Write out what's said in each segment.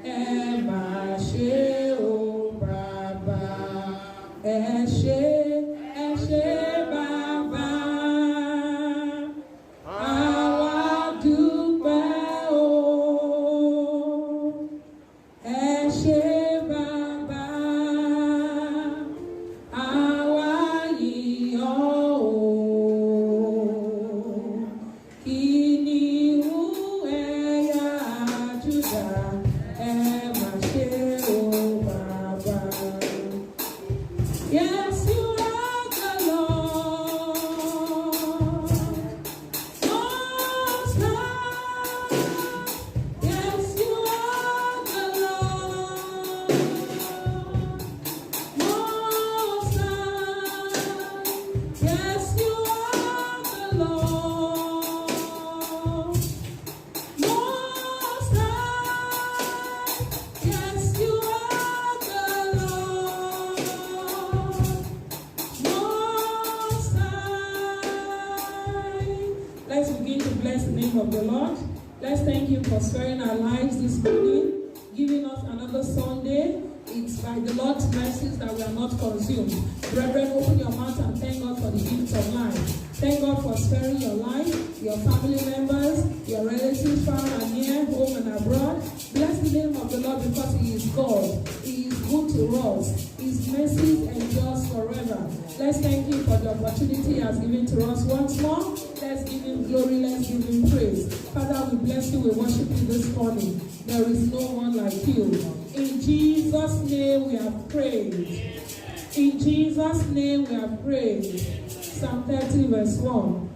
ẹ máa ṣe o bàbá. Ẹ ṣé bàbá. Àwa dúpẹ́ o. Ẹ ṣé bàbá. Àwa yìn ọ́ o. Kìnìún ẹ̀yà Júdà, ẹ máa ṣe o bàbá. Yes, you are the Lord, Most High. Yes, you are the Lord, Most High. Yes, you are the Lord, Most High. Yes, you are the Lord, Most High. Let's begin to bless the name of the Lord. Let's thank Him for sparing our lives this morning, giving us another Sunday. It's by the Lord's mercies that we are not consumed. Brethren, open your mouth and thank God for the gift of life. Thank God for sparing your life, your family members, your relatives far and near, home and abroad. Bless the name of the Lord because He is God. He is good to us. His mercy endures forever. Let's thank Him for the opportunity He has given to us once more. Let's give Him glory. Let's give Him praise. Father, we bless You. We worship You this morning. There is no one like You. In Jesus' name we have prayed. In Jesus' name we have prayed. Psalm 30 verse 1.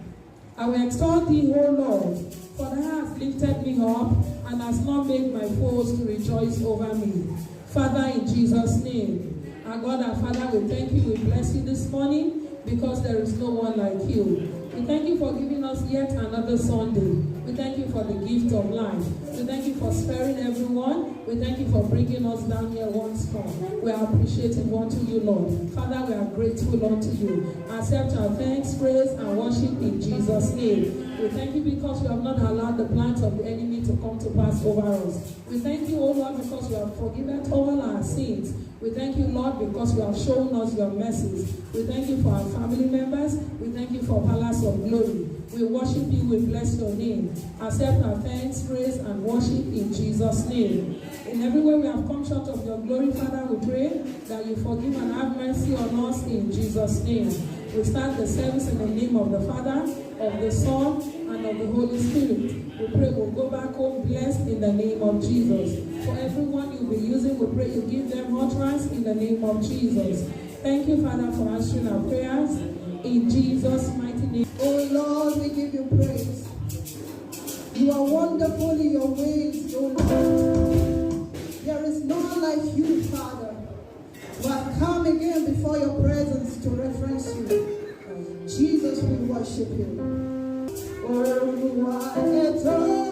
I will extol Thee, O Lord, for Thou hast lifted me up and hast not made my foes to rejoice over me. Father, in Jesus' name, our God, our Father, we thank You, we bless You this morning because there is no one like You. We thank You for giving us yet another Sunday. We thank You for the gift of life. We thank You for sparing everyone. We thank You for bringing us down here once more. We are appreciative unto You, Lord. Father, we are grateful unto You. Accept our thanks, praise, and worship in Jesus' name. We thank You because You have not allowed the plans of the enemy to come to pass over us. We thank You, O Lord, because You have forgiven all our sins. We thank You, Lord, because You have shown us Your mercies. We thank You for our family members. We thank You for Palace of Glory. We worship You, we bless Your name. Accept our thanks, praise, and worship in Jesus' name. In every way we have come short of Your glory, Father, we pray that You forgive and have mercy on us in Jesus' name. We start the service in the name of the Father, of the Son, and of the Holy Spirit. We pray we'll go back home blessed in the name of Jesus. For everyone You'll be using, we pray You give them utterance in the name of Jesus. Thank You, Father, for answering our prayers. In Jesus' mighty name. Oh Lord, we give You praise. You are wonderful in Your ways, oh Lord. There is none like You, Father. We have come again before Your presence to reference You. Jesus, we worship You. Oh, You are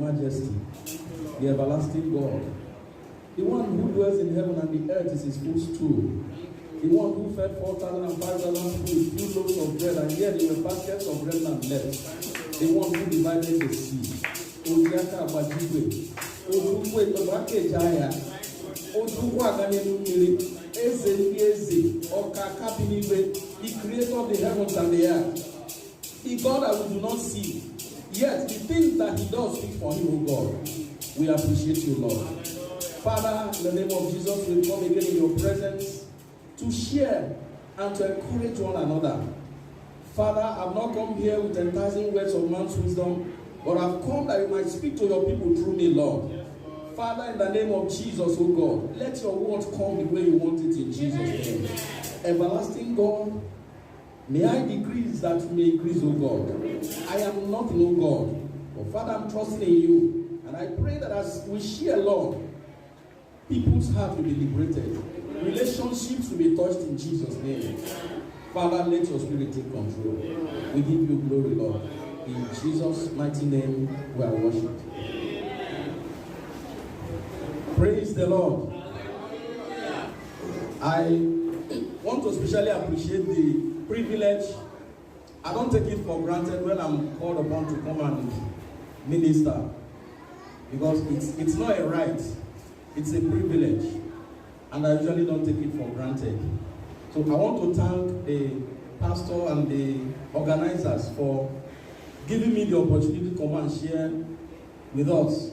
majesty, the everlasting God, the one who dwells in heaven and the earth is his footstool, the one who fed 4,000 and 5,000 people with 2 loaves of bread, and yet there were baskets of remnant left, the one who divided the sea. Ojiaka Abajigwe, Ojukwe Tobakejaya, Ojukwa Ganyenumiri, Eze, Okakabiniwe, the creator of the heavens and the earth, the God that we do not see, yet the things that he does speak for him, O God. We appreciate you, Lord. Father, in the name of Jesus, we come again in your presence to share and to encourage one another. Father, I've not come here with enticing words of man's wisdom, but I've come that you might speak to your people through me, Lord. Father, in the name of Jesus, O God, let your word come the way you want it in Jesus' name. Everlasting God, may I decrease that you may increase, O God. I am nothing, O God, but Father, I'm trusting in you. And I pray that as we share, Lord, people's hearts will be liberated. Relationships will be touched in Jesus' name. Father, let your spirit take control. We give you glory, Lord. In Jesus' mighty name, we are worshipped. Praise the Lord. I want to especially appreciate the privilege. I don't take it for granted when I'm called upon to come and minister, because it's not a right, it's a privilege, and I usually don't take it for granted. So I want to thank the pastor and the organizers for giving me the opportunity to come and share with us.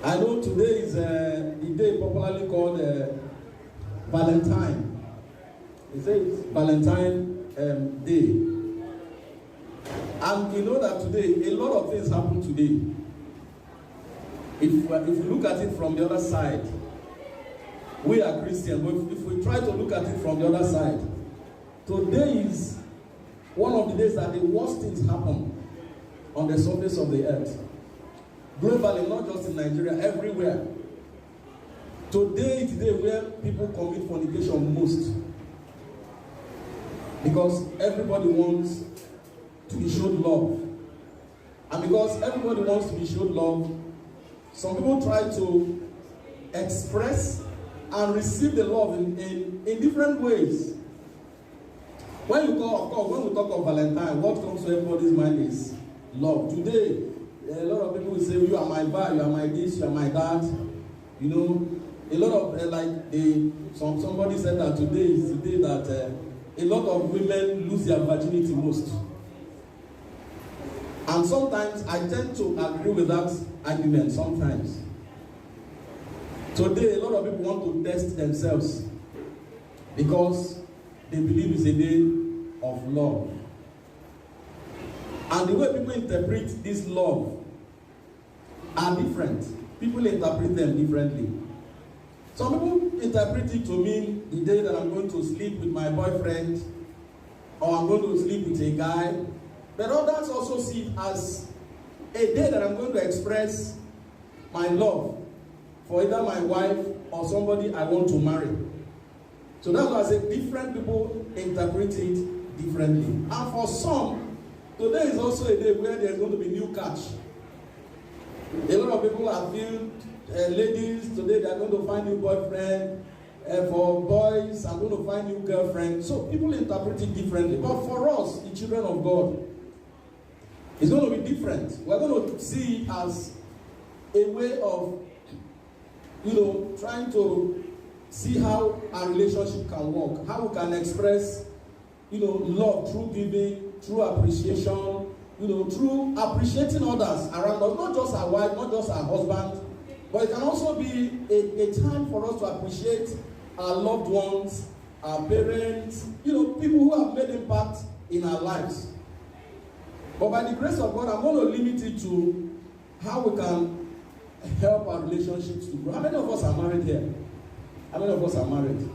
I know today is the day popularly called Valentine. It says Valentine Day. And you know that today, a lot of things happen today. If you look at it from the other side, we are Christians, but if we try to look at it from the other side, today is one of the days that the worst things happen on the surface of the earth. Globally, not just in Nigeria, everywhere. Today is the day where people commit fornication most. Because everybody wants to be shown love. And because everybody wants to be shown love, some people try to express and receive the love in different ways. When we talk of Valentine, what comes to everybody's mind is love. Today, a lot of people will say, you are my bar, you are my this, you are my that. You know, a lot of somebody said that today is the day that a lot of women lose their virginity most. And sometimes I tend to agree with that argument sometimes. Today, a lot of people want to test themselves because they believe it's a day of love. And the way people interpret this love are different. People interpret them differently. Some people interpret it to mean the day that I'm going to sleep with my boyfriend, or I'm going to sleep with a guy. But others also see it as a day that I'm going to express my love for either my wife or somebody I want to marry. So that's why I say different people interpret it differently. And for some, today is also a day where there's going to be new catch. A lot of people are filled, ladies, today they're going to find new boyfriend. For boys, I'm going to find new girlfriend. So people interpret it differently. But for us, the children of God, it's going to be different. We're going to see it as a way of, trying to see how our relationship can work, how we can express, love through giving, through appreciation, through appreciating others around us, not just our wife, not just our husband, but it can also be a time for us to appreciate our loved ones, our parents, people who have made impact in our lives. But by the grace of God, I'm going to limit it to how we can help our relationships to grow. How many of us are married here? How many of us are married?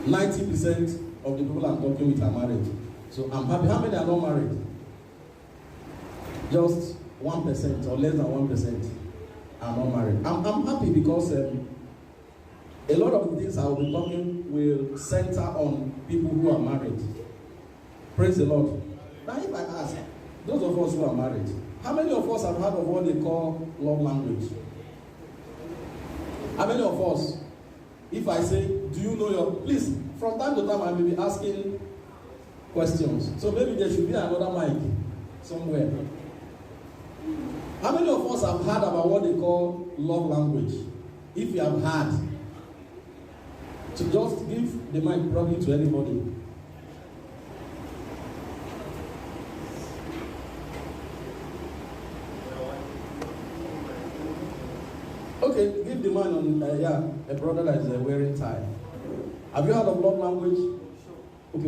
90% of the people I'm talking with are married. So I'm happy. How many are not married? Just 1% or less than 1% are not married. I'm happy because a lot of the things I will be talking will center on people who are married. Praise the Lord. Now if I ask, those of us who are married, How many of us have heard of what they call love language? How many of us, if I say, do you know your... Please, from time to time, I may be asking questions. So maybe there should be another mic somewhere. How many of us have heard about what they call love language? If you have heard, to just give the mic probably to anybody. Okay, give the man on, a brother that is wearing tie. Have you heard of love language? Okay,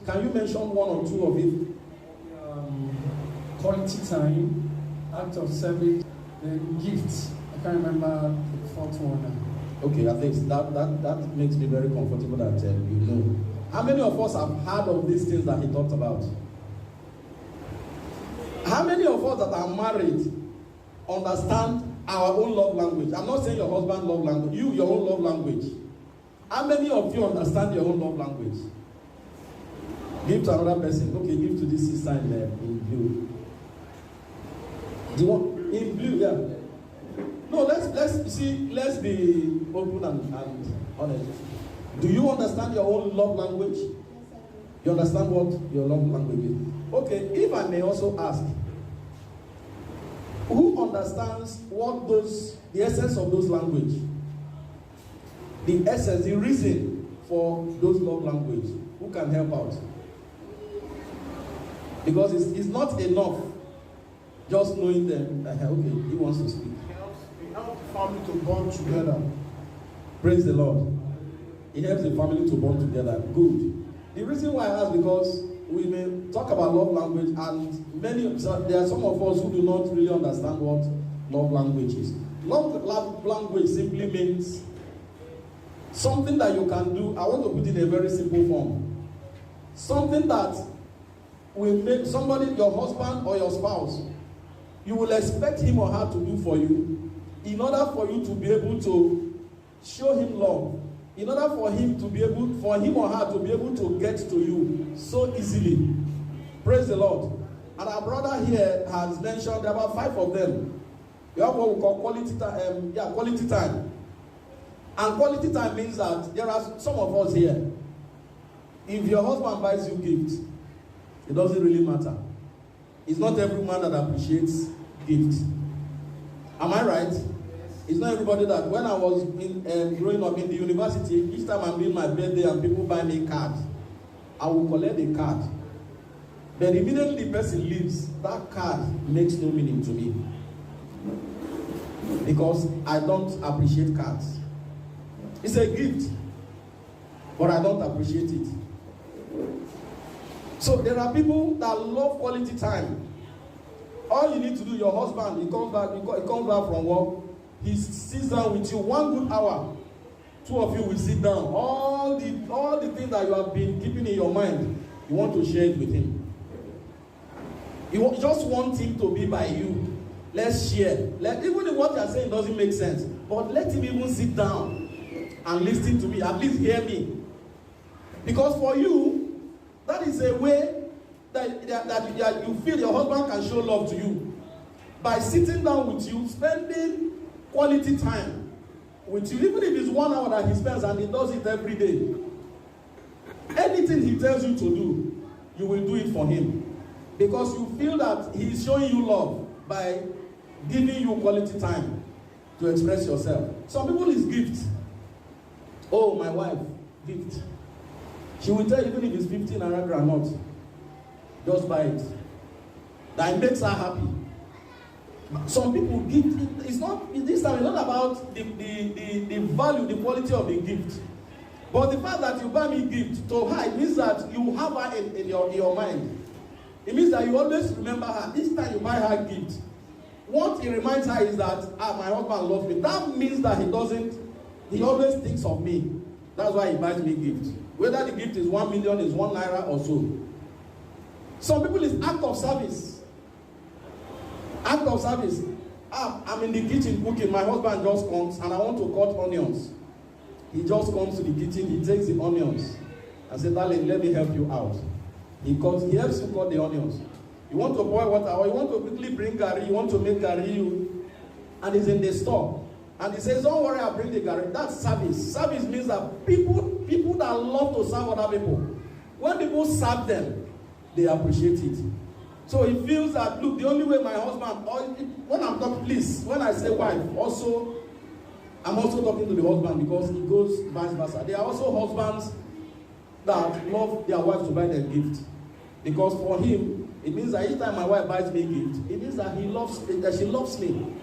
can you mention one or two of it? Quality time, act of service, then gifts. I can't remember the fourth one now. Okay, I think that makes me very comfortable that you know. How many of us have heard of these things that he talked about? How many of us that are married understand our own love language? I'm not saying your husband's love language, your own love language. How many of you understand your own love language? Give to another person. Okay, give to this sister in blue. Do you want in blue? Yeah. No, let's be open and honest. Do you understand your own love language? You understand what your love language is? Okay, if I may also ask, who understands the essence of those language? The essence, the reason for those love language. Who can help out? Because it's not enough just knowing them. Okay, he wants to speak. It helps the family to bond together. Praise the Lord. It helps the family to bond together. Good. The reason why I ask, because we may talk about love language, and there are some of us who do not really understand what love language is. Love language simply means something that you can do. I want to put it in a very simple form. Something that will make somebody, your husband or your spouse, you will expect him or her to do for you in order for you to be able to show him love, in order for him or her to be able to get to you so easily. Praise the Lord. And our brother here has mentioned there are about 5 of them. We have what we call quality time. Quality time. And quality time means that there are some of us here. If your husband buys you gifts, it doesn't really matter. It's not every man that appreciates gifts. Am I right? Yes. It's not everybody that, when I was growing up in the university, each time I'm doing my birthday and people buy me a card, I will collect the card. Then immediately the person leaves, that card makes no meaning to me. Because I don't appreciate cards. It's a gift, but I don't appreciate it. So there are people that love quality time. All you need to do, your husband, he comes back from work, he sits down with you 1 good hour. 2 of you will sit down. All the things that you have been keeping in your mind, you want to share it with him. You just want him to be by you. Let's share. Even if what you are saying doesn't make sense, but let him even sit down and listen to me. At least hear me. Because for you, that is a way that you feel your husband can show love to you. By sitting down with you, spending quality time with you, even if it's 1 hour that he spends and he does it every day. Anything he tells you to do, you will do it for him. Because you feel that he is showing you love by giving you quality time to express yourself. Some people is gift. Oh, my wife, gift. She will tell you even if it's 15 naira or not, just buy it. That makes her happy. Some people gift. It's not this time. It's not about the value, the quality of the gift, but the fact that you buy me gift to her, it means that you have her in your mind. It means that you always remember her. This time you buy her gift, what it reminds her is that my husband loves me. That means that he always thinks of me. That's why he buys me gift. Whether the gift is 1 million, is 1 naira or so. Some people is act of service. Act of service. I'm in the kitchen cooking. My husband just comes and I want to cut onions. He just comes to the kitchen. He takes the onions. I say, darling, let me help you out. He helps you cut the onions. You want to boil water, or you want to quickly bring gari, you want to make gari, and he's in the store. And he says, don't worry, I'll bring the gari. That's service. Service means that people that love to serve other people, when people serve them, they appreciate it. So he feels that, look, the only way my husband, or when I'm talking, please, when I say wife, also, I'm also talking to the husband because it goes vice versa. There are also husbands that love their wives to buy them gift. Because for him, it means that each time my wife buys me a gift, it means that she loves me.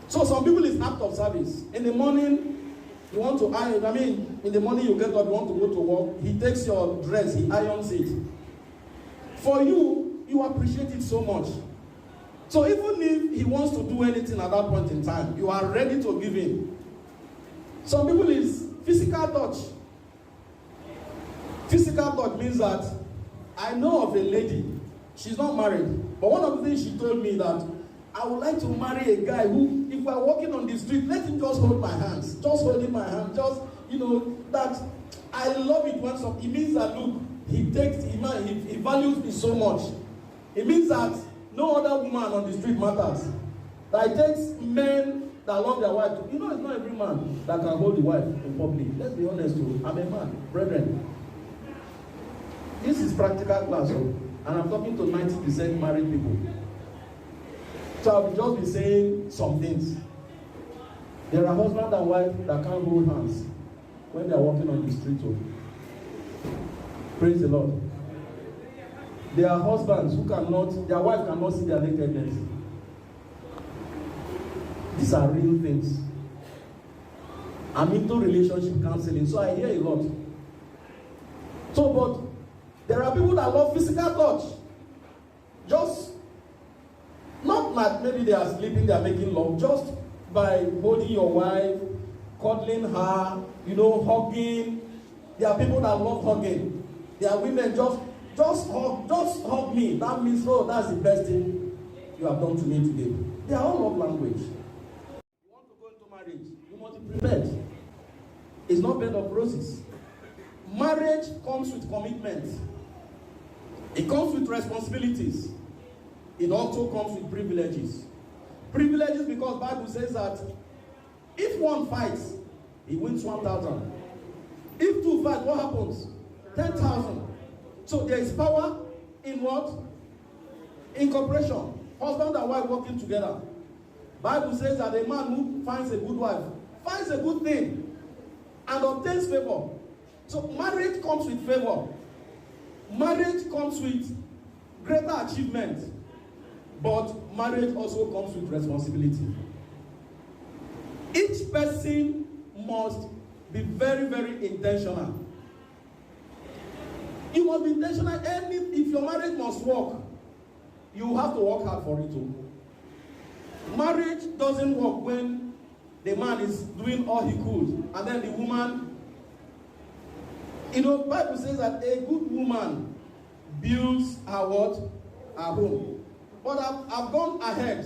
So some people is act of service. In the morning, you want to iron. I mean, in the morning you get up, you want to go to work. He takes your dress, he irons it. For you, you appreciate it so much. So even if he wants to do anything at that point in time, you are ready to give in. Some people is physical touch. Physical touch means that I know of a lady, she's not married, but one of the things she told me that I would like to marry a guy who, if we're walking on the street, let him just hold my hands. Just holding my hand. Just, that I love it when it means that, look, he values me so much. It means that no other woman on the street matters. That it takes men that love their wife. It's not every man that can hold the wife in public. Let's be honest, too. I'm a man, brethren. This is practical class, and I'm talking to 90% married people. So I'll just be saying some things. There are husband and wife that can't hold hands when they are walking on the street. Praise the Lord. There are husbands who their wife cannot see their nakedness. These are real things. I'm into relationship counseling, so I hear a lot. So, but there are people that love physical touch. Just, not like maybe they are sleeping, they are making love, just by holding your wife, cuddling her, hugging. There are people that love hugging. There are women just hug me. That means, oh, that's the best thing you have done to me today. They are all love language. You want to go into marriage, you must be prepared. It's not bed of roses. Marriage comes with commitment. It comes with responsibilities. It also comes with privileges. Privileges because the Bible says that if one fights, he wins 1,000. If two fight, what happens? 10,000. So there is power in what? In cooperation. Husband and wife working together. Bible says that a man who finds a good wife finds a good thing and obtains favor. So marriage comes with favor. Marriage comes with greater achievement. But marriage also comes with responsibility. Each person must be very, very intentional. You must be intentional. If your marriage must work, you have to work hard for it too. Marriage doesn't work when the man is doing all he could, and then the woman, the Bible says that a good woman builds her what? Her home. But I've gone ahead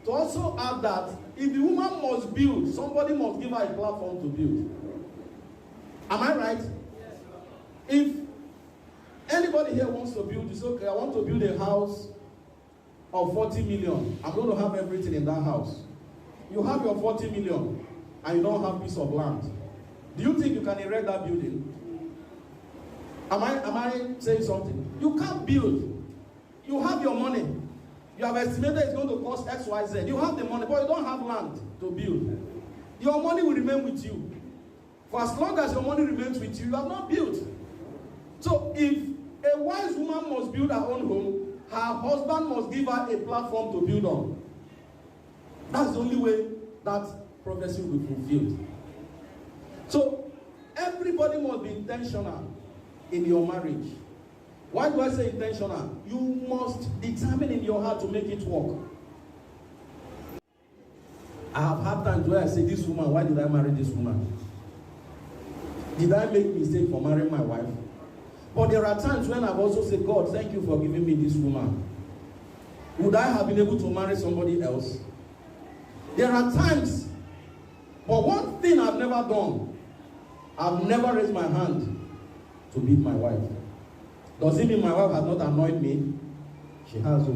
to also add that if the woman must build, somebody must give her a platform to build. Am I right? Yes. If anybody here wants to build, it's okay. I want to build a house of 40 million. I'm going to have everything in that house. You have your 40 million and you don't have a piece of land. Do you think you can erect that building? Am I saying something? You can't build. You have your money. You have estimated it's going to cost X, Y, Z. You have the money, but you don't have land to build. Your money will remain with you. For as long as your money remains with you, you have not built. So if a wise woman must build her own home, her husband must give her a platform to build on. That's the only way that prophecy will be fulfilled. So everybody must be intentional in your marriage. Why do I say intentional? You must determine in your heart to make it work. I have had times where I say, this woman, why did I marry this woman? Did I make mistake for marrying my wife? But there are times when I've also said, God, thank you for giving me this woman. Would I have been able to marry somebody else? There are times, but one thing I've never done, I've never raised my hand to beat my wife. Does it mean my wife has not annoyed me? She has hope.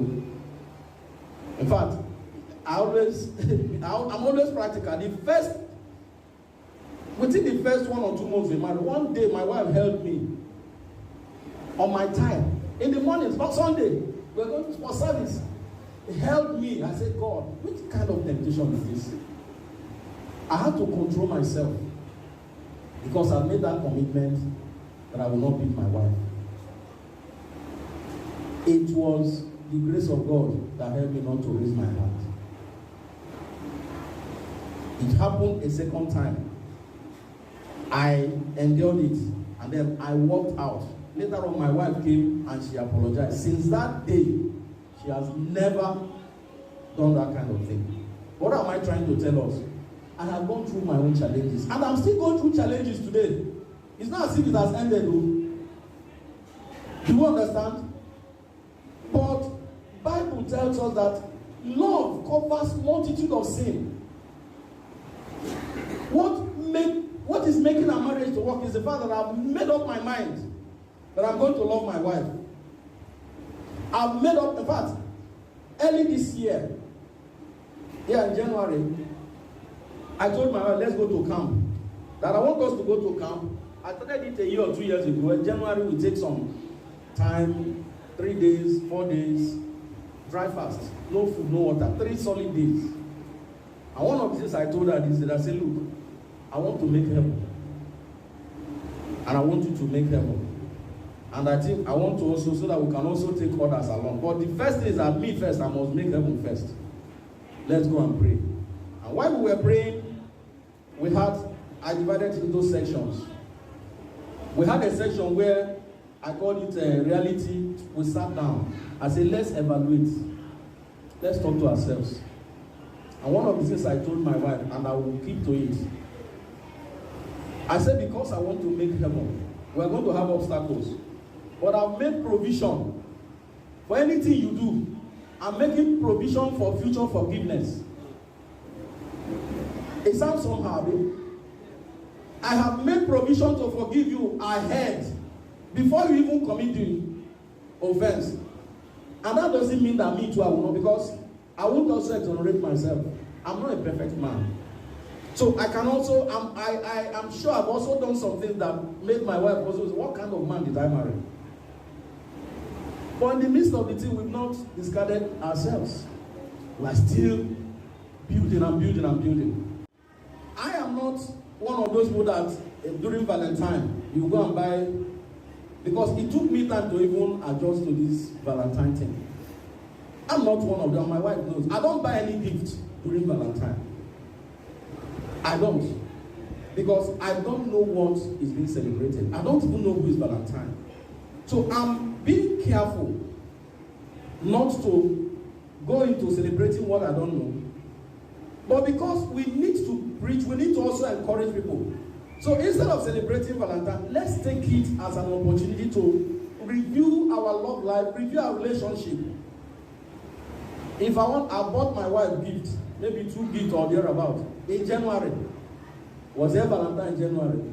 In fact, I'm always practical. Within the first 1 or 2 months we married, one day my wife held me on my time. In the morning, not Sunday, we're going for service. He held me. I said, God, which kind of temptation is this? I had to control myself because I made that commitment that I will not beat my wife. It was the grace of God that helped me not to raise my hand. It happened a second time. I endured it, and then I walked out. Later on, my wife came and she apologized. Since that day, she has never done that kind of thing. What am I trying to tell us? I have gone through my own challenges, and I'm still going through challenges today. It's not as if it has ended, though. Do you understand? But Bible tells us that love covers multitude of sin. What is making our marriage to work is the fact that I've made up my mind that I'm going to love my wife. I've made up, in fact, early this year, in January, I told my wife, let's go to camp. That I want us to go to camp. I started it a year or 2 years ago. In January, we take some time, 3 days, 4 days, dry fast, no food, no water, 3 solid days. And one of the things I told her is that I said, look, I want to make heaven. And I want you to make heaven. And I think I want to also, so that we can also take others along. But the first thing is that me first, I must make heaven first. Let's go and pray. And while we were praying, I divided it into sections. We had a section where I called it reality. We sat down. I said, let's evaluate. Let's talk to ourselves. And one of the things I told my wife, and I will keep to it, I said, because I want to make heaven, we're going to have obstacles. But I've made provision for anything you do. I'm making provision for future forgiveness. It sounds somehow, I have made provision to forgive you ahead, before you even commit the offense. And that doesn't mean that me too, I will not, because I won't also exonerate myself. I'm not a perfect man. So I can also, I'm sure I've also done some things that made my wife also say, what kind of man did I marry? But in the midst of the thing, we've not discarded ourselves. We're still building and building and building. I am not one of those people that during Valentine, you go and buy, because it took me time to even adjust to this Valentine thing. I'm not one of them. My wife knows. I don't buy any gift during Valentine. I don't. Because I don't know what is being celebrated. I don't even know who is Valentine. So I'm being careful not to go into celebrating what I don't know. But because we need to preach, we need to also encourage people. So instead of celebrating Valentine, let's take it as an opportunity to review our love life, review our relationship. If I bought my wife gift, maybe 2 gifts or thereabout, in January. Was there Valentine in January?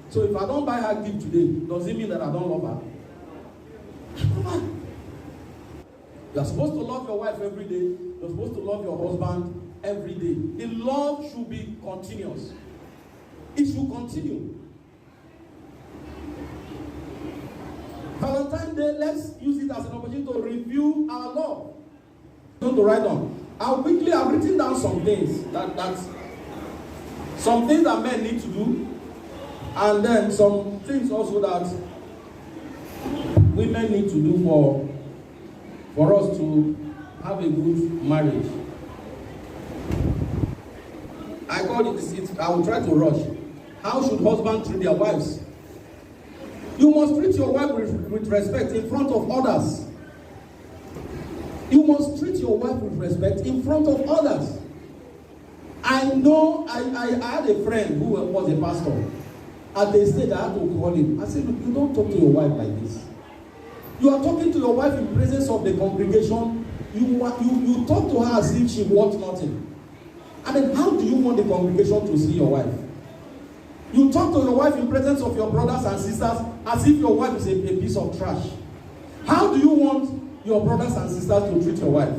So if I don't buy her gift today, does it mean that I don't love her? Come on. You are supposed to love your wife every day. You're supposed to love your husband every day. The love should be continuous. It should continue. Valentine's Day, let's use it as an opportunity to review our love. Going to write down. I've written down some things some things that men need to do, and then some things also that women need to do for us to have a good marriage. I call it, I will try to rush. How should husbands treat their wives? You must treat your wife with respect in front of others. You must treat your wife with respect in front of others. I know, I had a friend who was a pastor. At the stage, I had to call him. I said, look, you don't talk to your wife like this. You are talking to your wife in presence of the congregation. You talk to her as if she wants nothing. And then how do you want the congregation to see your wife? You talk to your wife in presence of your brothers and sisters as if your wife is a piece of trash. How do you want your brothers and sisters to treat your wife?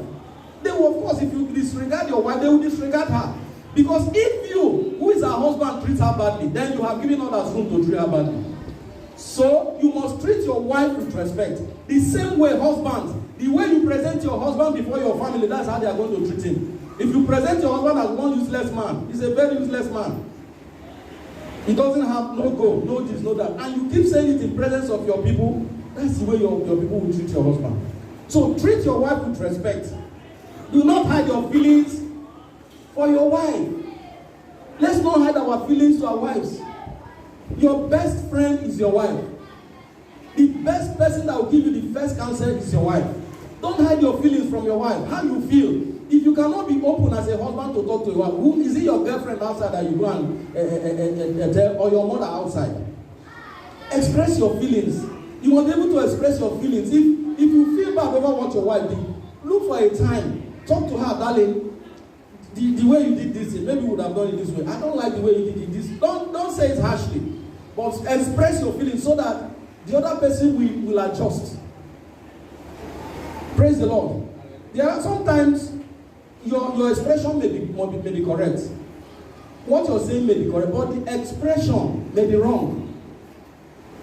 They will, of course, if you disregard your wife, they will disregard her. Because if you, who is her husband, treat her badly, then you have given others room to treat her badly. So you must treat your wife with respect. The same way, husbands, the way you present your husband before your family, that's how they are going to treat him. If you present your husband as one useless man, he's a very useless man. He doesn't have no go, no this, no that. And you keep saying it in presence of your people, that's the way your people will treat your husband. So treat your wife with respect. Do not hide your feelings for your wife. Let's not hide our feelings to our wives. Your best friend is your wife. The best person that will give you the first counsel is your wife. Don't hide your feelings from your wife. How you feel. If you cannot be open as a husband to talk to your wife, who is it, your girlfriend outside that you go and tell, or your mother outside? Express your feelings. You must be able to express your feelings. If you feel bad over what your wife did, look for a time. Talk to her, darling. The way you did this, maybe you would have done it this way. I don't like the way you did this. Don't say it harshly, but express your feelings so that the other person will adjust. Praise the Lord. There are sometimes your expression may be correct. What you're saying may be correct, but the expression may be wrong.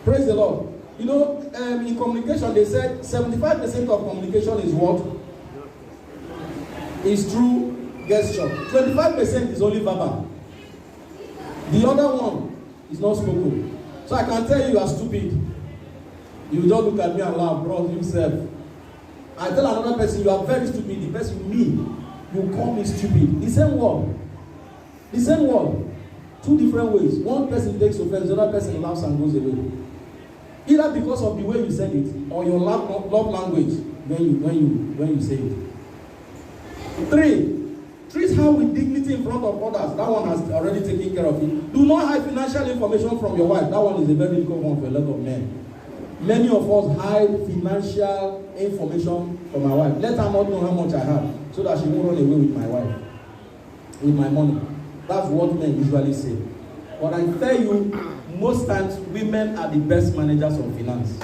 Praise the Lord. You know, in communication, they said 75% of communication is what? Is through gesture. 25% is only verbal. The other one is not spoken. So I can tell you are stupid. You don't look at me and laugh, bro, himself. I tell another person you are very stupid. The person, me, you call me stupid. The same word. The same word. Two different ways. One person takes offense, the other person laughs and goes away. Either because of the way you said it or your love language when you say it. 3. Treat her with dignity in front of others. That one has already taken care of it. Do not hide financial information from your wife. That one is a very difficult one for a lot of men. Many of us hide financial information from my wife. Let her not know how much I have so that she won't run away with my wife, with my money. That's what men usually say. But I tell you, most times women are the best managers of finance.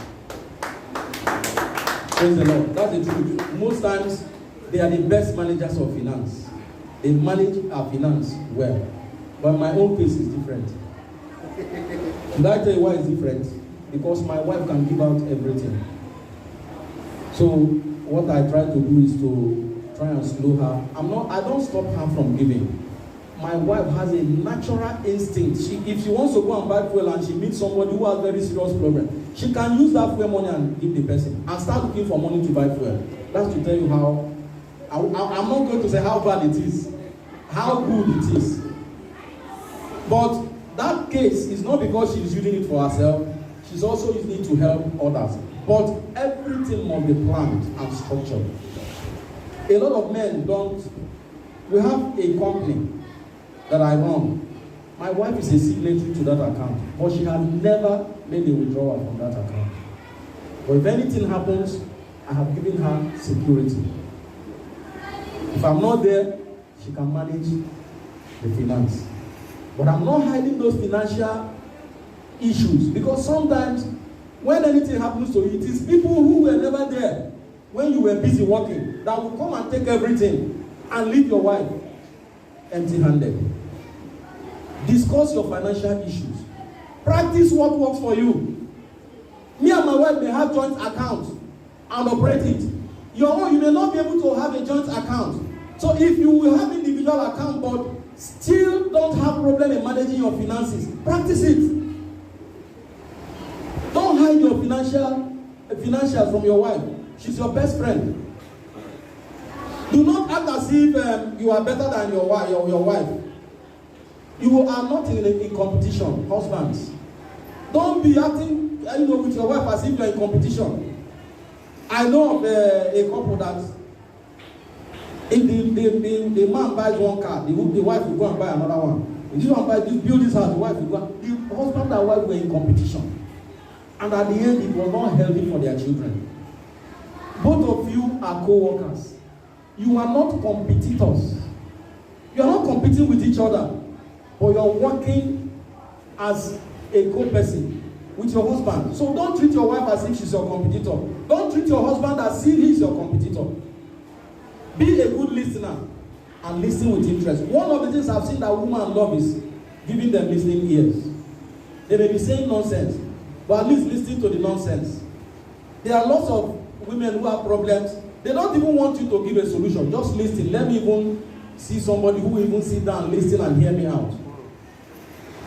Praise the Lord. That's the truth. Most times they are the best managers of finance. They manage our finance well. But my own case is different. Should I tell you why it's different? Because my wife can give out everything. So what I try to do is to try and slow her. I don't stop her from giving. My wife has a natural instinct. If she wants to go and buy fuel and she meets somebody who has very serious problem, she can use that fuel money and give the person and start looking for money to buy fuel. That's to tell you how. I'm not going to say how bad it is, how good it is. But that case is not because she's using it for herself. She's also using it to help others. But everything must be planned and structured. A lot of men don't. We have a company that I run. My wife is a signatory to that account, but she has never made a withdrawal from that account. But if anything happens, I have given her security. If I'm not there, she can manage the finance. But I'm not hiding those financial issues, because sometimes when anything happens to you, it is people who were never there when you were busy working that will come and take everything and leave your wife empty-handed. Discuss your financial issues. Practice what works for you. Me and my wife may have joint accounts and operate it. Your own, you may not be able to have a joint account. So if you will have individual account but still don't have problem in managing your finances, practice it. Don't hide your financials from your wife. She's your best friend. Do not act as if you are better than your wife. You are not in competition, husbands. Don't be acting with your wife as if you are in competition. I know of a couple that if the man buys one car, the wife will go and buy another one. If this one build this house, the wife will go. The husband and wife were in competition. And at the end, it was not healthy for their children. Both of you are co-workers. You are not competitors. You are not competing with each other, but you are working as a co-person. with your husband. So don't treat your wife as if she's your competitor. Don't treat your husband as if he's your competitor. Be a good listener and listen with interest. One of the things I've seen that women love is giving them listening ears. They may be saying nonsense, but at least listen to the nonsense. There are lots of women who have problems. They don't even want you to give a solution. Just listen. Let me even see somebody who will even sit down, listen and hear me out.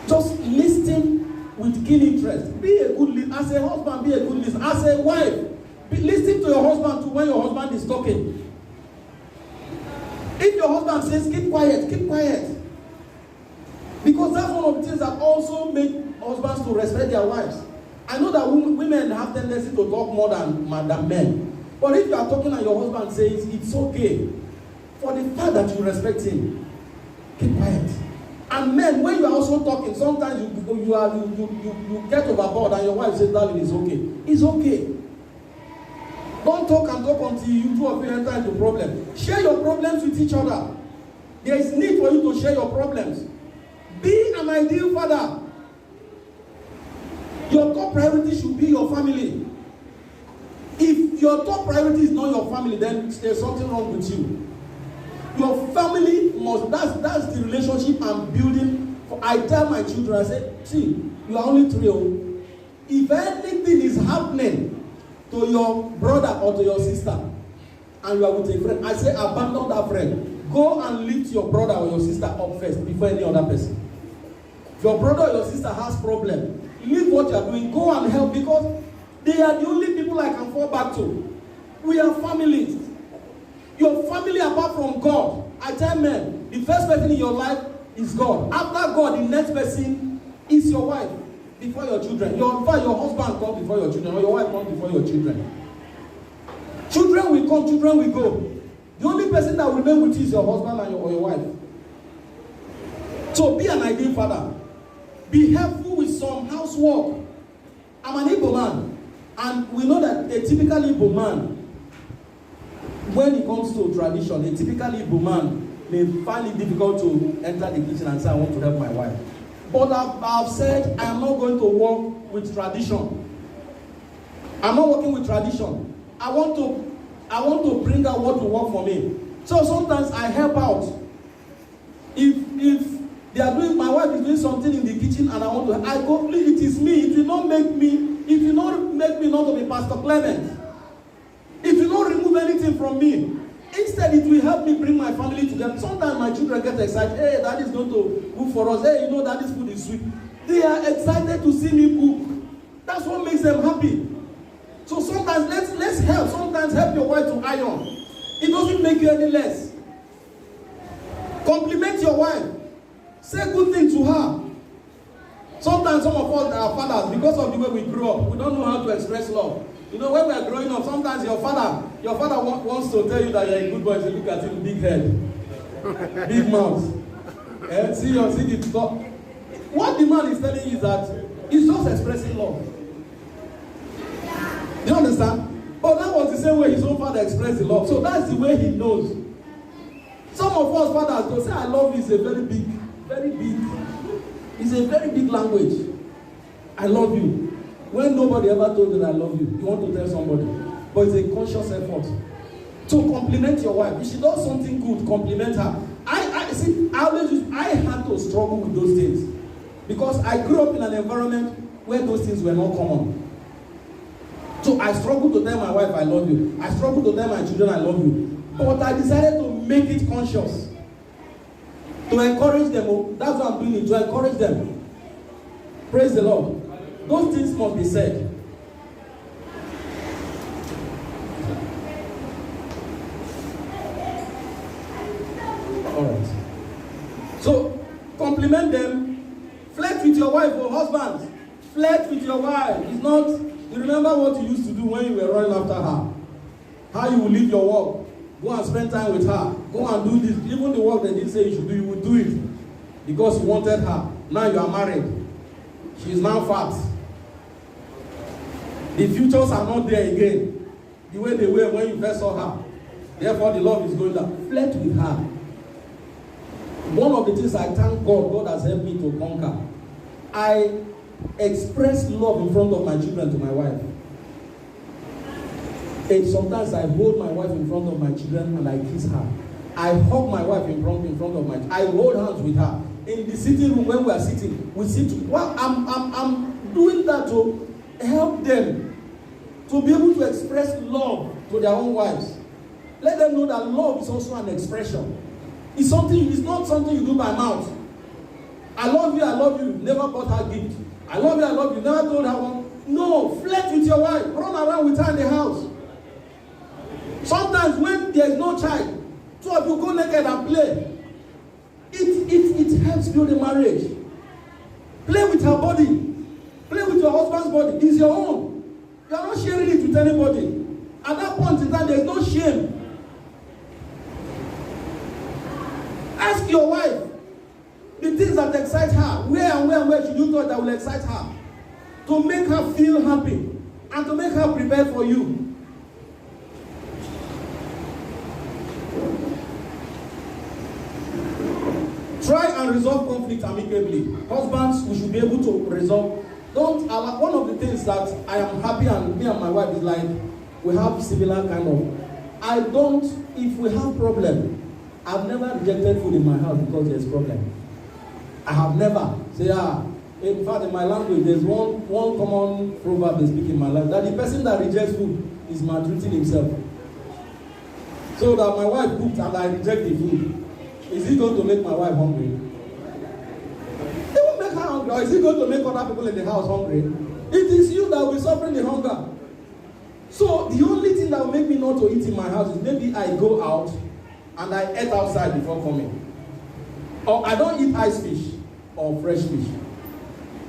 Just listen with keen interest. Be a good listener. As a husband, be a good listener. As a wife, listen to your husband too when your husband is talking. If your husband says, keep quiet, keep quiet. Because that's one of the things that also make husbands to respect their wives. I know that women have tendency to talk more than men. But if you are talking and your husband says, it's okay, for the fact that you respect him, keep quiet. And men, when you are also talking, sometimes you get overboard and your wife says, darling, it's okay. It's okay. Don't talk and talk until you two of you enter into problem. Share your problems with each other. There is need for you to share your problems. Be an ideal father. Your top priority should be your family. If your top priority is not your family, then there's something wrong with you. Your family must, that's the relationship I'm building. I tell my children, I say, see, you are only 3. If anything is happening to your brother or to your sister, and you are with a friend, I say, abandon that friend. Go and lift your brother or your sister up first before any other person. If your brother or your sister has problem, leave what you are doing, go and help, because they are the only people I can fall back to. We are families. Your family apart from God, I tell men, the first person in your life is God. After God, the next person is your wife before your children. Your husband comes before your children, or your wife comes before your children. Children will come, children will go. The only person that will remain with you is your husband and or your wife. So be an ideal father. Be helpful with some housework. I'm an Igbo man, and we know that a typical Igbo man, when it comes to tradition, a typical Igbo man may find it difficult to enter the kitchen and say, I want to help my wife. But I've said, I am not going to work with tradition. I'm not working with tradition. I want to bring out what will work for me. So sometimes I help out. If they are doing, my wife is doing something in the kitchen and I go, please, it is me. It will not make me not to be Pastor Clement. It will not remove anything from me. Instead, it will help me bring my family together. Sometimes my children get excited. Hey, Dad is going to cook for us. Hey, Daddy's food is sweet. They are excited to see me cook. That's what makes them happy. So sometimes let's help. Sometimes help your wife to iron. It doesn't make you any less. Compliment your wife. Say good things to her. Sometimes some of us are fathers, because of the way we grew up, we don't know how to express love. When we are growing up, sometimes your father wants to tell you that you're a good boy. So look at him, big head, big mouth. See the top. What the man is telling you is that he's just expressing love. Do you understand? But that was the same way his own father expressed the love. So that's the way he knows. Some of us fathers don't say, I love you is a very big, it's a very big language. I love you. When nobody ever told you that I love you, you want to tell somebody. But it's a conscious effort. To compliment your wife. If she does something good, compliment her. I had to struggle with those things. Because I grew up in an environment where those things were not common. So I struggled to tell my wife I love you. I struggled to tell my children I love you. But I decided to make it conscious. To encourage them. That's what I'm doing, to encourage them. Praise the Lord. Those things must be said. Alright. So, compliment them. Flirt with your wife or husband. Flirt with your wife. It's not, you remember what you used to do when you were running after her. How you will leave your work. Go and spend time with her. Go and do this. Even the work they didn't say you should do, you will do it. Because you wanted her. Now you are married. She is now fat. The futures are not there again. The way they were when you first saw her. Therefore, the love is going down. Flirt with her. One of the things I thank God has helped me to conquer. express love in front of my children to my wife. And sometimes I hold my wife in front of my children and I kiss her. I hug my wife in front of my. I hold hands with her in the sitting room when we are sitting. We sit. Well, I'm doing that to help them to be able to express love to their own wives. Let them know that love is also an expression. It's something. It's not something you do by mouth. I love you. I love you. Never bought her gift. I love you. I love you. Never told her one. No, flirt with your wife. Run around with her in the house. Sometimes when there is no child, two of you go naked and play. It helps build a marriage. Play with her body. Play with your husband's body. It's your own. You are not sharing it with anybody. At that point in time, there is no shame. Ask your wife the things that excite her. Where should you thought that will excite her? To make her feel happy and to make her prepare for you. Try and resolve conflict amicably. Husbands, we should be able to resolve. Don't allow. One of the things that I am happy and me and my wife is like, we have similar kind of. If we have problem, I've never rejected food in my house because there's problem. I have never. In fact, in my language, there's one common proverb they speak in my life, that the person that rejects food is maltreating himself. So that my wife cooked and I reject the food. Is it going to make my wife hungry? It won't make her hungry. Or is it going to make other people in the house hungry? It is you that will be suffering the hunger. So the only thing that will make me not to eat in my house is maybe I go out and I eat outside before coming. Or I don't eat ice fish or fresh fish.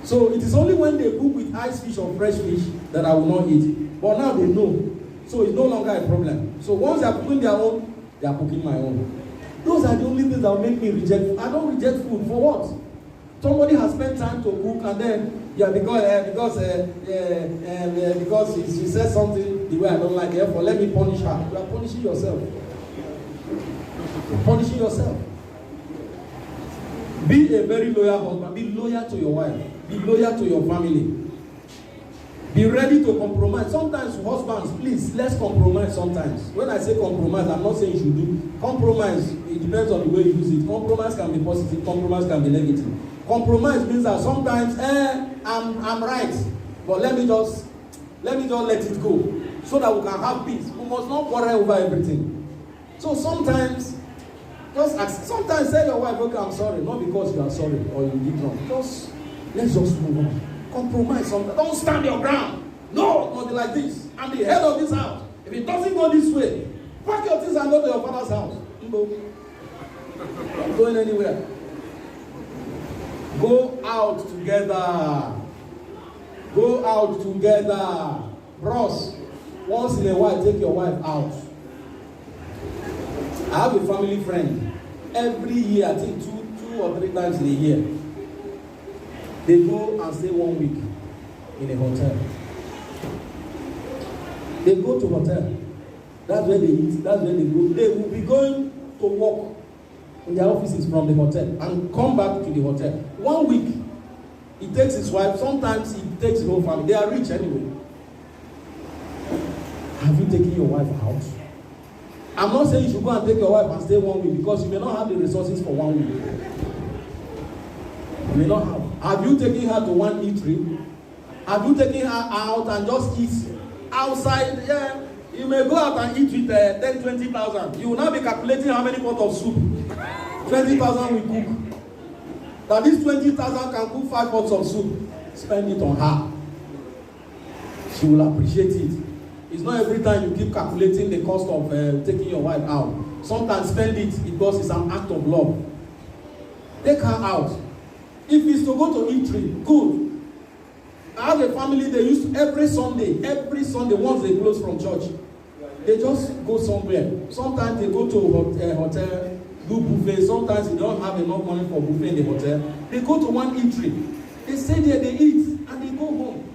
So it is only when they cook with ice fish or fresh fish that I will not eat. But now they know. So it's no longer a problem. So once they are cooking their own, they are cooking my own. Those are the only things that will make me reject food. I don't reject food. For what? Somebody has spent time to cook and then, because she said something the way I don't like, therefore let me punish her. You are punishing yourself. You're punishing yourself. Be a very loyal husband. Be loyal to your wife. Be loyal to your family. Be ready to compromise. Sometimes, husbands, please, let's compromise sometimes. When I say compromise, I'm not saying you should do. Compromise, it depends on the way you use it. Compromise can be positive. Compromise can be negative. Compromise means that sometimes, I'm right. But let me just let it go. So that we can have peace. We must not quarrel over everything. So sometimes say your wife, okay, I'm sorry. Not because you are sorry or you did wrong. Let's just move on. Compromise sometimes. Don't stand your ground. No, nothing like this. I'm the head of this house. If it doesn't go this way, pack your things and go to your father's house. No. Not going anywhere. Go out together. Go out together. Bros, once in a while, take your wife out. I have a family friend. Every year, I think two or three times in a year, they go and stay 1 week in a hotel. They go to hotel. That's where they eat. That's where they go. They will be going to work in their offices from the hotel and come back to the hotel. 1 week. He takes his wife. Sometimes he takes his whole family. They are rich anyway. Have you taken your wife out? I'm not saying you should go and take your wife and stay 1 week because you may not have the resources for 1 week. You may not have. Have you taken her to one eatery? Have you taken her out and just eat outside? Yeah, you may go out and eat with 10, 20,000. You will now be calculating how many pots of soup 20,000 will cook. That this 20,000 can cook 5 pots of soup. Spend it on her. She will appreciate it. It's not every time you keep calculating the cost of taking your wife out. Sometimes spend it because it's an act of love. Take her out. If it's to go to eatery, good. I have a family, they used to, every Sunday, once they close from church, they just go somewhere. Sometimes they go to a hotel, do buffet. Sometimes they don't have enough money for buffet in the hotel. They go to one eatery. They stay there, they eat, and they go home.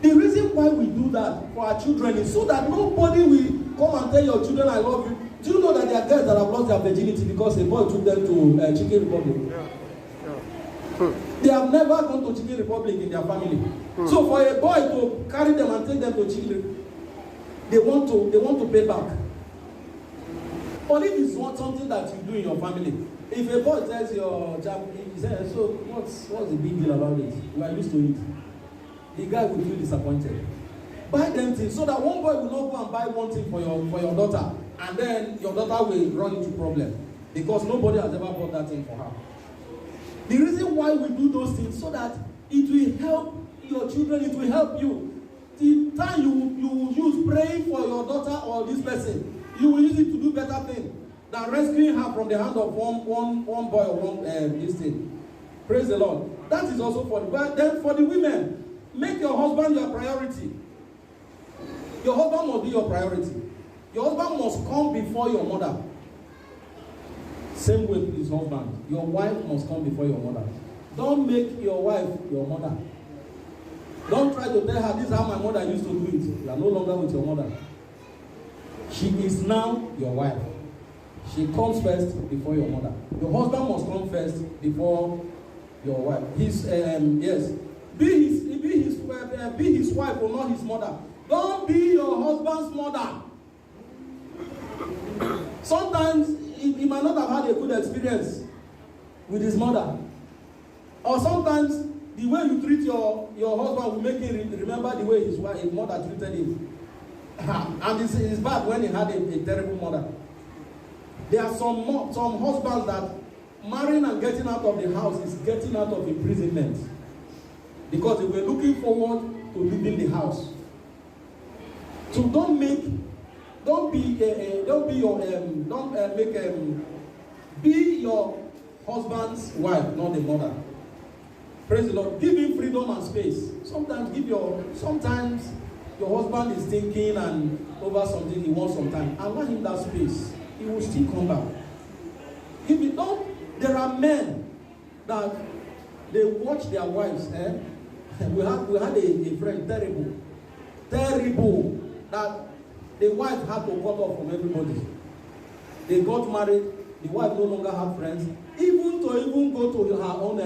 The reason why we do that for our children is so that nobody will come and tell your children, I love you. Do you know that there are girls that have lost their virginity because a boy took them to Chicken Republic? They have never gone to Chicken Republic in their family. So for a boy to carry them and take them to Chicken, they want to pay back. But if it's not something that you do in your family, if a boy tells your child, he says, so what's the big deal about it? We are used to it. The guy will feel disappointed. Buy them things so that one boy will not go and buy one thing for your daughter, and then your daughter will run into problem because nobody has ever bought that thing for her. The reason why we do those things so that it will help your children, it will help you. The time you use praying for your daughter or this person, you will use it to do better things than rescuing her from the hand of one boy or one this thing. Praise the Lord. That is also for the but then for the women, make your husband your priority. Your husband must be your priority. Your husband must come before your mother. Same way with his husband. Your wife must come before your mother. Don't make your wife your mother. Don't try to tell her, this is how my mother used to do it. You are no longer with your mother. She is now your wife. She comes first before your mother. Your husband must come first before your wife. Yes. Be his wife or not his mother. Don't be your husband's mother. Sometimes he might not have had a good experience with his mother. Or sometimes the way you treat your husband will make him remember the way his mother treated him. And it's bad when he had a terrible mother. There are some husbands that marrying and getting out of the house is getting out of imprisonment. Because they were looking forward to leaving the house. So be your husband's wife, not the mother. Praise the Lord. Give him freedom and space. Sometimes your husband is thinking and over something, he wants some time. Allow him that space. He will still come back. If you don't, there are men that they watch their wives. We had a friend, terrible, that the wife had to cut off from everybody. They got married, the wife no longer had friends, even go to her own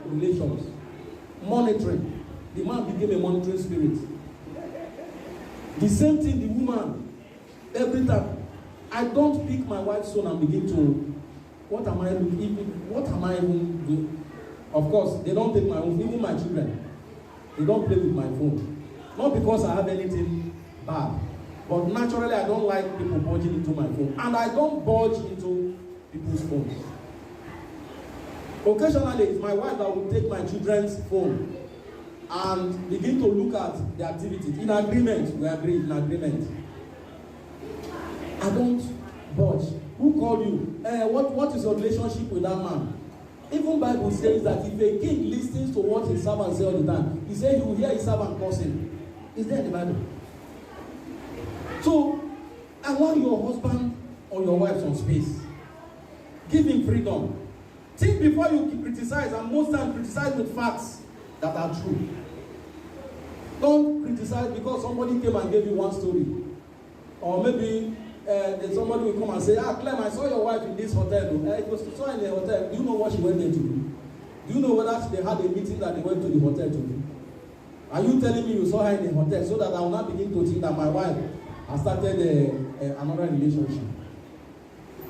relations. Monitoring. The man became a monitoring spirit. The same thing, the woman. Every time. I don't pick my wife's phone and begin to, what am I even doing? Of course, they don't take my own, even my children. They don't play with my phone. Not because I have anything bad, but naturally I don't like people budging into my phone. And I don't budge into people's phones. Occasionally, it's my wife that will take my children's phone and begin to look at the activities. In agreement, we agree, in agreement. I don't budge. Who called you? What is your relationship with that man? Even Bible says that if a king listens to what his servant says all the time, he says he will hear his servant cursing. Is there in the Bible? So, allow your husband or your wife some space. Give him freedom. Think before you criticize, and most times criticize with facts that are true. Don't criticize because somebody came and gave you one story. Or maybe then somebody will come and say, Clem, I saw your wife in this hotel. It was saw in the hotel. Do you know what she went there to do? Do you know whether they had a meeting that they went to the hotel to do? Are you telling me you saw her in the hotel so that I will not begin to think that my wife has started another relationship?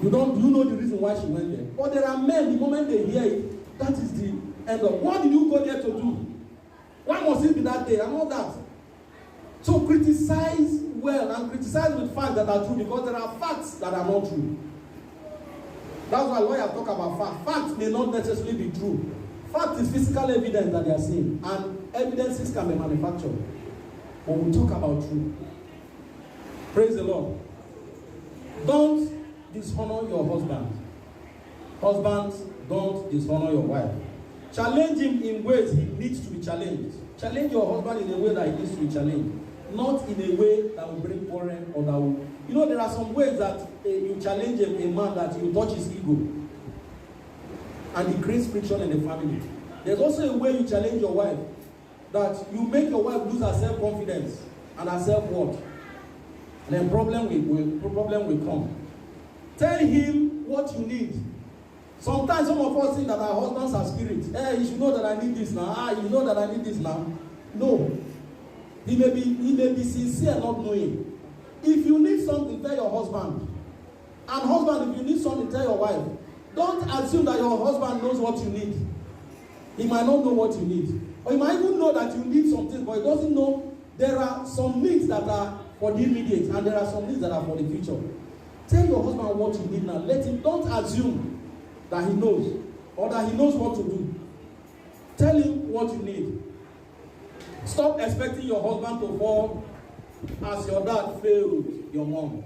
You know the reason why she went there. But there are men, the moment they hear it, that is the end of. What did you go there to do? Why must it be that day and all that? So criticize well and criticize with facts that are true, because there are facts that are not true. That's why lawyers talk about facts. Facts may not necessarily be true. Fact is physical evidence that they are seeing, and evidences can be manufactured. But we talk about truth. Praise the Lord. Don't dishonor your husband. Husbands, don't dishonor your wife. Challenge him in ways he needs to be challenged. Challenge your husband in a way that he needs to be challenged. Not in a way that will bring quarrel or that will... You know, there are some ways that you challenge a man that you touch his ego. And it creates friction in the family. There's also a way you challenge your wife that you make your wife lose her self-confidence and her self-worth. And then problem will come. Tell him what you need. Sometimes some of us think that our husbands are spirits. Hey, you should know that I need this now. You know that I need this now. No. He may be sincere not knowing. If you need something, tell your husband. And husband, if you need something, tell your wife. Don't assume that your husband knows what you need. He might not know what you need. Or he might even know that you need something, but he doesn't know there are some needs that are for the immediate and there are some needs that are for the future. Tell your husband what you need now. Let him, don't assume that he knows or that he knows what to do. Tell him what you need. Stop expecting your husband to fall as your dad failed your mom.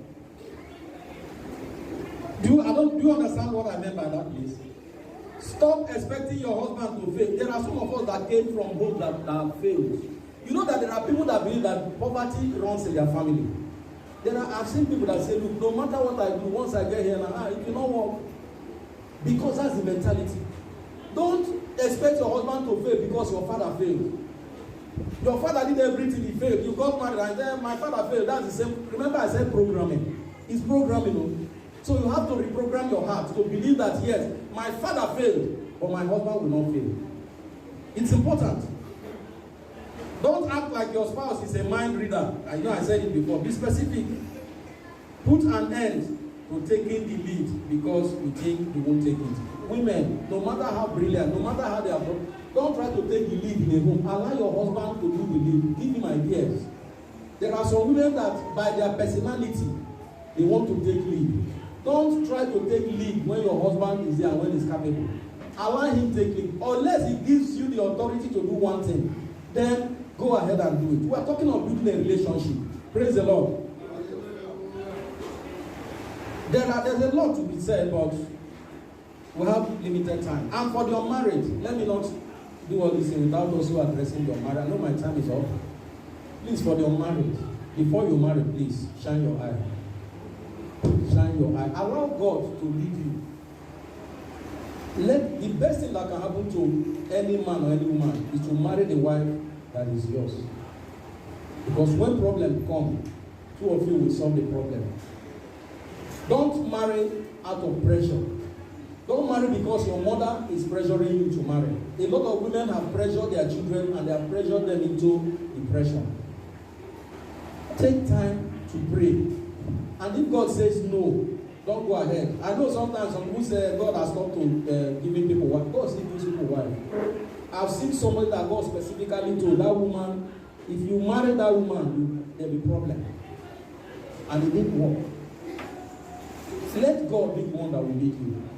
Do you understand what I meant by that, please? Stop expecting your husband to fail. There are some of us that came from homes that have failed. You know that there are people that believe that poverty runs in their family. I've seen people that say, look, no matter what I do, once I get here, it will not work. Because that's the mentality. Don't expect your husband to fail because your father failed. Your father did everything, he failed. You got married and then my father failed. That's the same. Remember I said programming. It's programming. So you have to reprogram your heart to believe that, yes, my father failed, but my husband will not fail. It's important. Don't act like your spouse is a mind reader. I know I said it before. Be specific. Put an end to taking the lead because you think you won't take it. Women, no matter how brilliant, no matter how they are, don't try to take the lead in a home. Allow your husband to do the lead. Give him ideas. There are some women that, by their personality, they want to take lead. Don't try to take lead when your husband is there and when he's capable. Allow him take lead. Unless he gives you the authority to do one thing, then go ahead and do it. We are talking of building a relationship. Praise the Lord. There's a lot to be said, but we have limited time. And for the unmarried, let me not do all this thing without also addressing the unmarried. I know my time is up. Please, for the unmarried, before you marry, please shine your eye. Shine your eye. Allow God to lead you. The best thing that can happen to any man or any woman is to marry the wife that is yours. Because when problems come, two of you will solve the problem. Don't marry out of pressure. Don't marry because your mother is pressuring you to marry. A lot of women have pressured their children and they have pressured them into depression. Take time to pray. And if God says no, don't go ahead. I know sometimes some people say God has stopped to giving people wife. God still gives people wife. I've seen somebody that God specifically told that woman, if you marry that woman, there'll be problem. And it didn't work. Let God be the one that will lead you.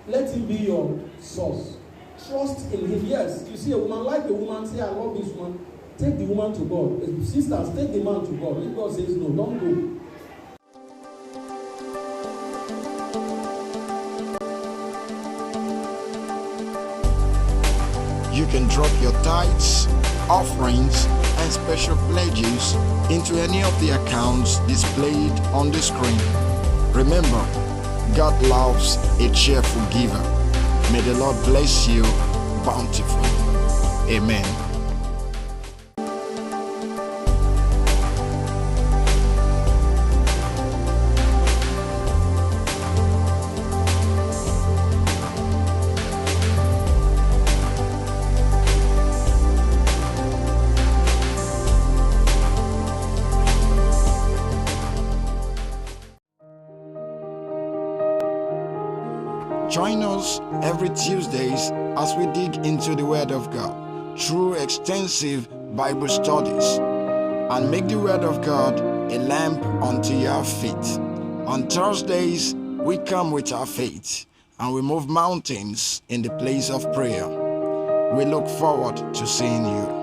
Let him be your source. Trust in him. Yes, you see a woman, like a woman, say, I love this woman. Take the woman to God. Sisters, take the man to God. If God says no, don't go. You can drop your tithes, offerings, and special pledges into any of the accounts displayed on the screen. Remember, God loves a cheerful giver. May the Lord bless you bountifully. Amen. Join us every Tuesdays as we dig into the Word of God through extensive Bible studies and make the Word of God a lamp unto your feet. On Thursdays, we come with our faith and we move mountains in the place of prayer. We look forward to seeing you.